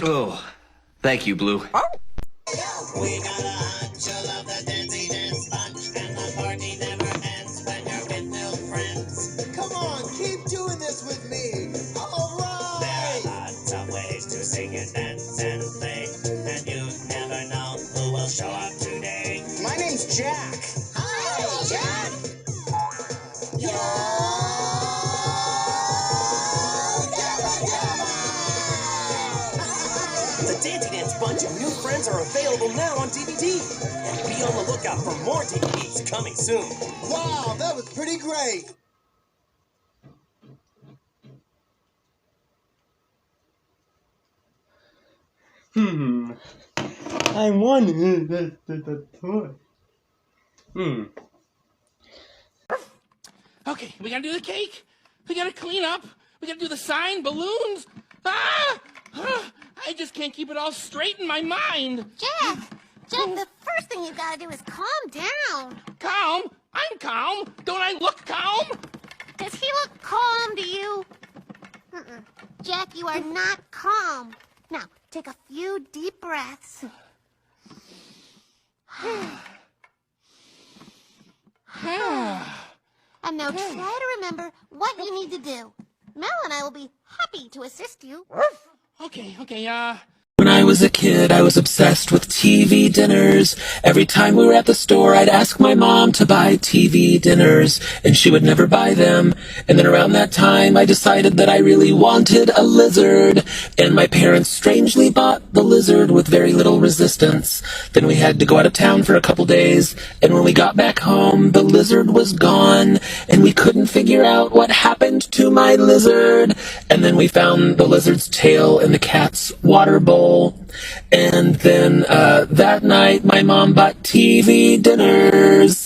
Oh, thank you, Blue. We got a hunch you love the dizziness bunch, and the party never ends when you're with new friends. Come on, keep doing this with me. All right. There are lots of ways to sing and dance and play, and you never know who will show up today. My name's Jack. Hi, Jack. The Dandy Dance Bunch and New Friends are available now on DVD. And be on the lookout for more DVDs coming soon. Wow, that was pretty great. I won the toy. Okay, we gotta do the cake. We gotta clean up. We gotta do the sign, balloons. Ah! I just can't keep it all straight in my mind. Jeff, the first thing you gotta do is calm down. Calm? I'm calm. Don't I look calm? Does he look calm to you? Jack, you are not calm. Now, take a few deep breaths. And now try to remember what you need to do. Mel and I will be happy to assist you. Okay, When I was a kid, I was obsessed with TV dinners. Every time we were at the store, I'd ask my mom to buy TV dinners, and she would never buy them. And then around that time, I decided that I really wanted a lizard, and my parents strangely bought the lizard with very little resistance. Then we had to go out of town for a couple days, and when we got back home, the lizard was gone, and we couldn't figure out what happened to my lizard. And then we found the lizard's tail in the cat's water bowl. And then that night, my mom bought TV dinners.